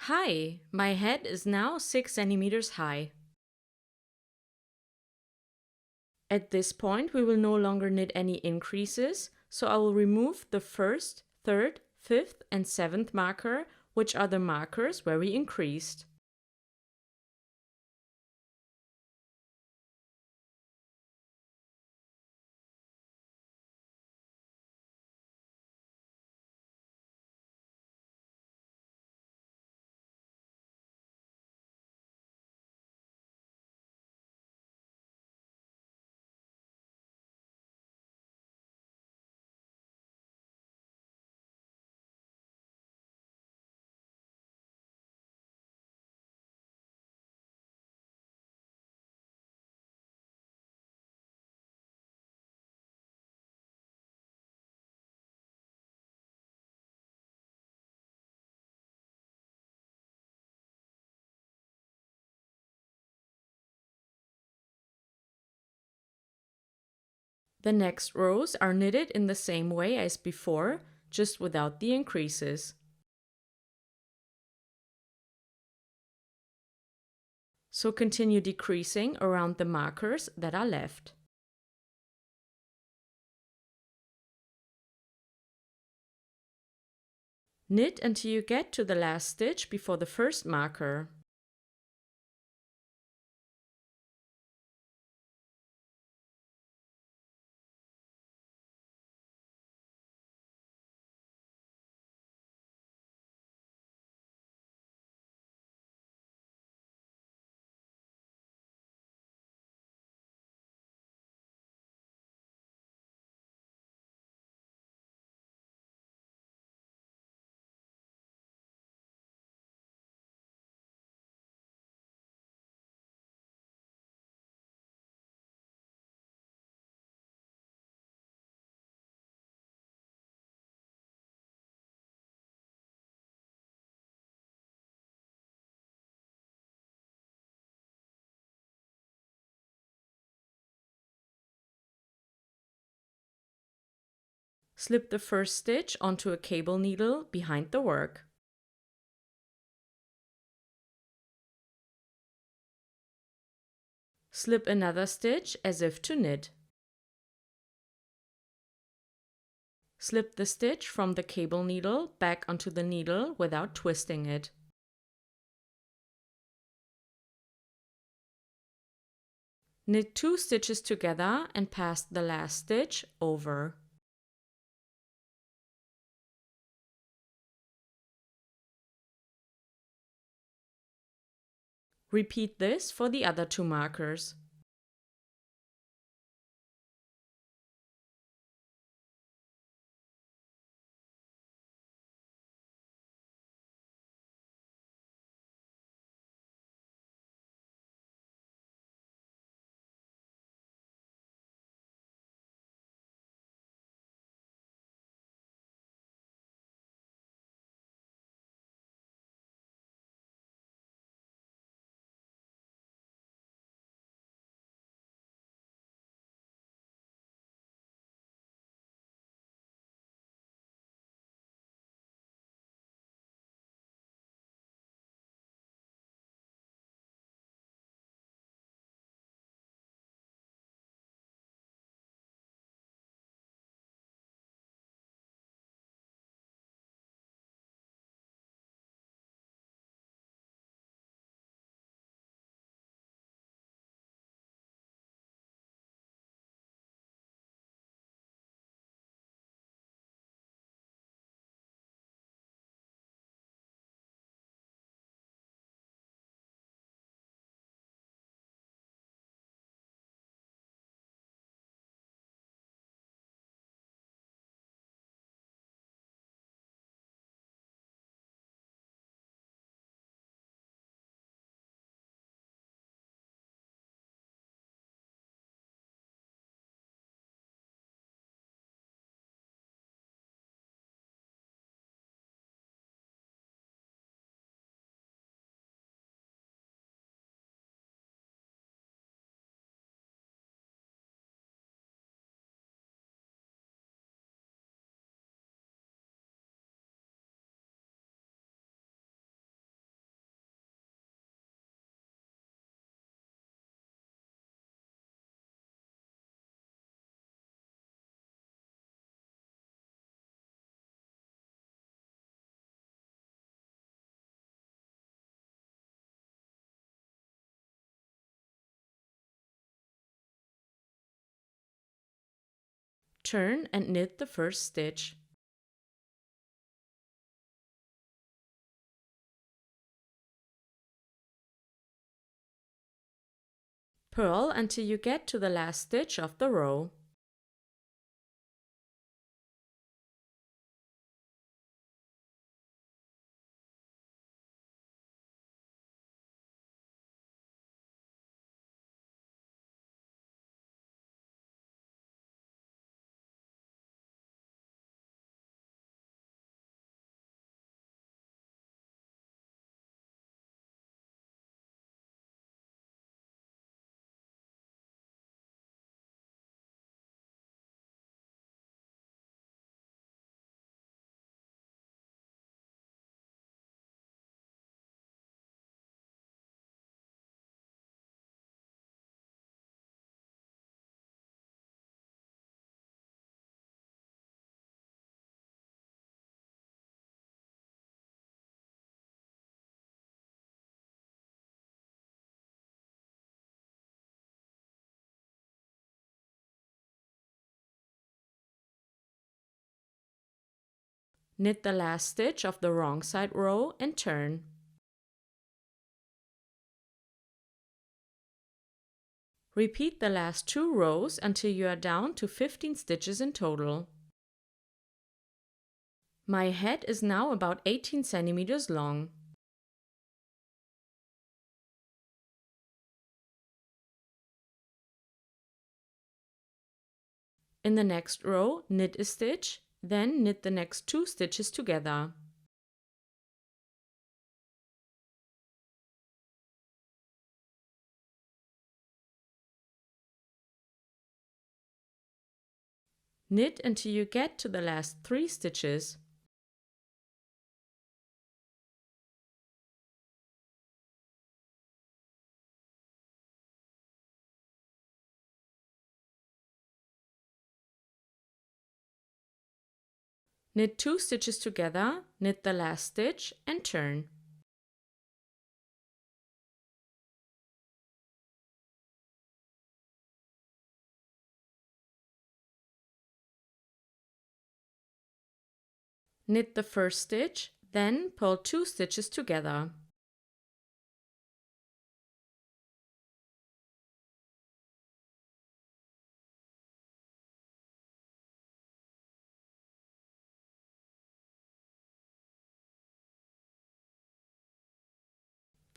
Hi, my head is now 6 centimeters high. At this point, we will no longer knit any increases, so I will remove the first, third, fifth, and seventh marker, which are the markers where we increased. The next rows are knitted in the same way as before, just without the increases. So continue decreasing around the markers that are left. Knit until you get to the last stitch before the first marker. Slip the first stitch onto a cable needle behind the work. Slip another stitch as if to knit. Slip the stitch from the cable needle back onto the needle without twisting it. Knit 2 stitches together and pass the last stitch over. Repeat this for the other 2 markers. turn and knit the first stitch. Purl until you get to the last stitch of the row. Knit the last stitch of the wrong side row and turn. Repeat the last 2 rows until you are down to 15 stitches in total. My head is now about 18 centimeters long. In the next row, knit a stitch, then knit the next 2 stitches together. Knit until you get to the last 3 stitches. Knit 2 stitches together, knit the last stitch and turn. Knit the first stitch, then pull 2 stitches together.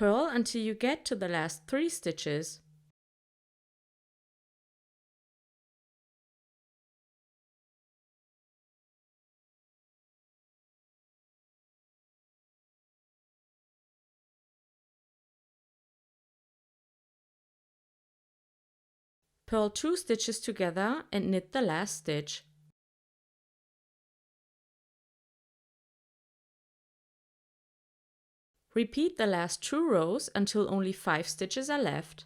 Purl until you get to the last 3 stitches. Purl 2 stitches together and knit the last stitch. Repeat the last 2 rows until only 5 stitches are left.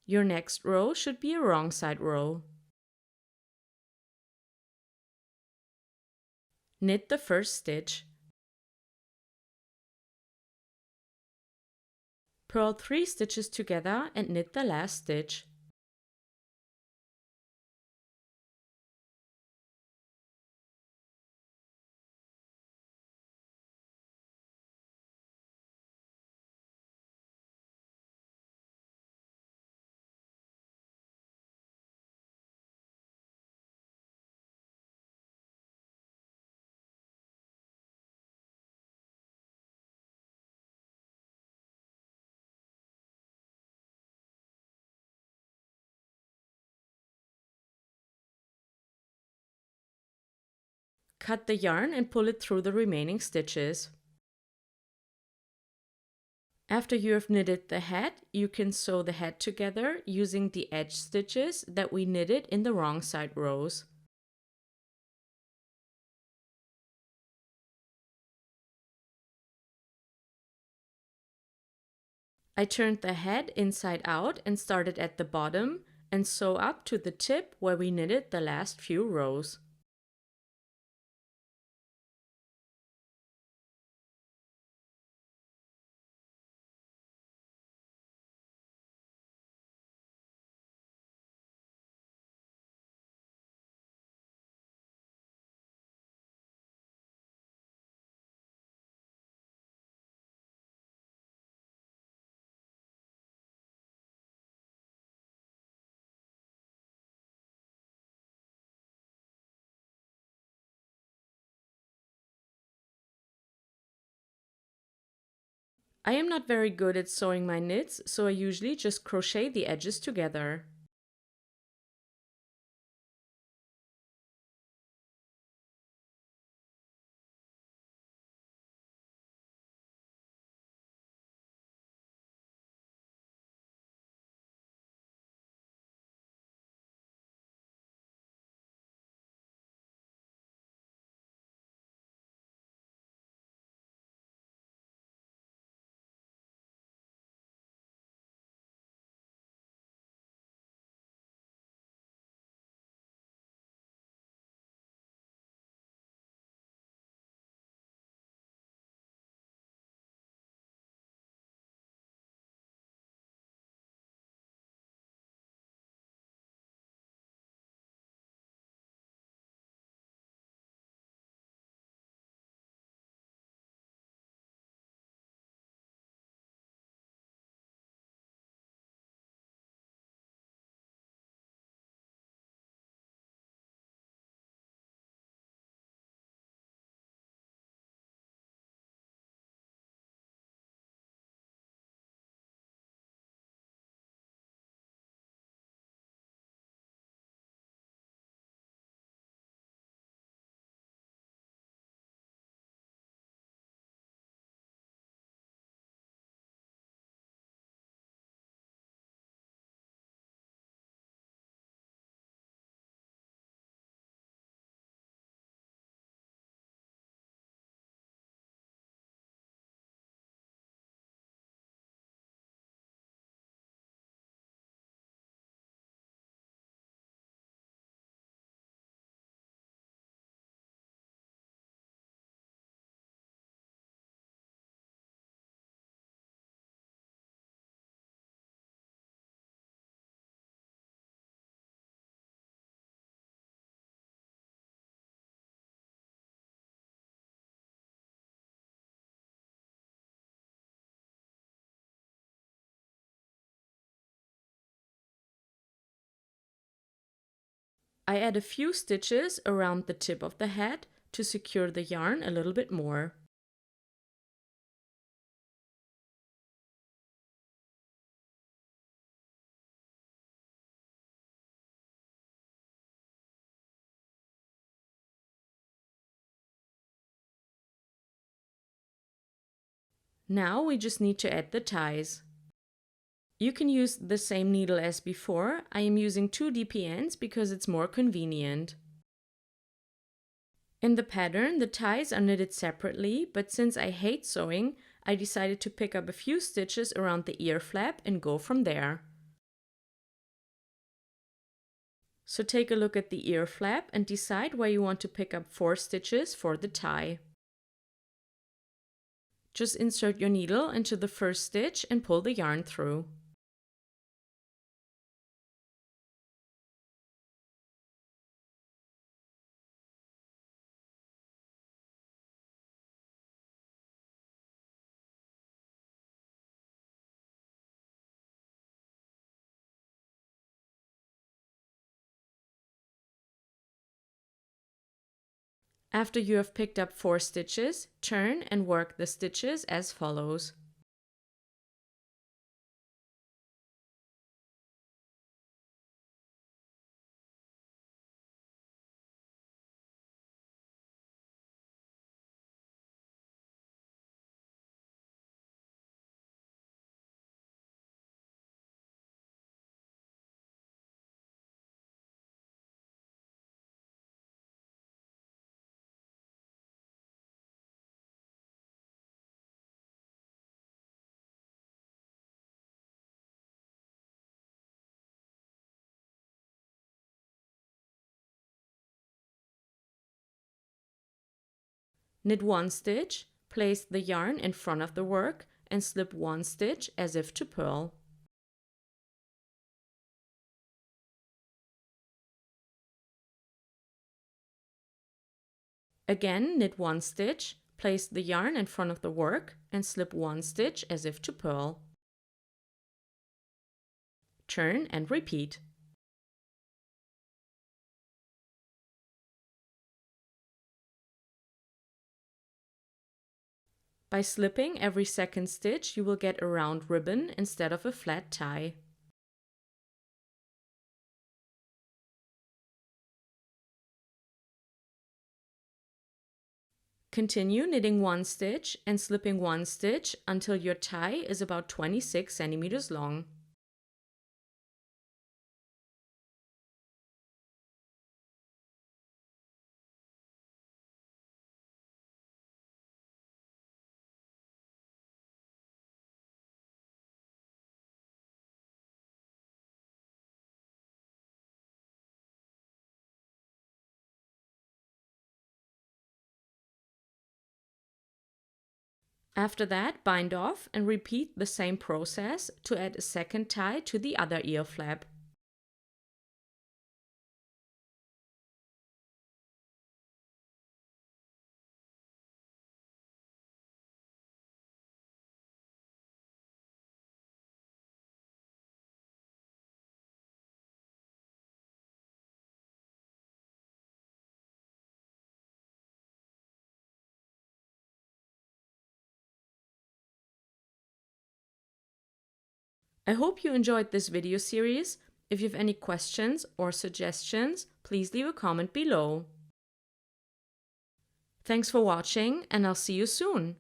Your next row should be a wrong side row. Knit the first stitch. Purl 3 stitches together and knit the last stitch. Cut the yarn and pull it through the remaining stitches. After you have knitted the head, you can sew the head together using the edge stitches that we knitted in the wrong side rows. I turned the head inside out and started at the bottom and sew up to the tip where we knitted the last few rows. I am not very good at sewing my knits, so I usually just crochet the edges together. I add a few stitches around the tip of the head to secure the yarn a little bit more. Now we just need to add the ties. You can use the same needle as before. I am using 2 DPNs because it's more convenient. In the pattern, the ties are knitted separately, but since I hate sewing, I decided to pick up a few stitches around the ear flap and go from there. So take a look at the ear flap and decide where you want to pick up 4 stitches for the tie. Just insert your needle into the first stitch and pull the yarn through. After you have picked up 4 stitches, turn and work the stitches as follows. Knit 1 stitch, place the yarn in front of the work and slip 1 stitch as if to purl. Again, knit 1 stitch, place the yarn in front of the work and slip 1 stitch as if to purl. Turn and repeat. By slipping every second stitch, you will get a round ribbon instead of a flat tie. Continue knitting 1 stitch and slipping 1 stitch until your tie is about 26 centimeters long. After that, bind off and repeat the same process to add a second tie to the other ear flap. I hope you enjoyed this video series. If you have any questions or suggestions, please leave a comment below. Thanks for watching, and I'll see you soon.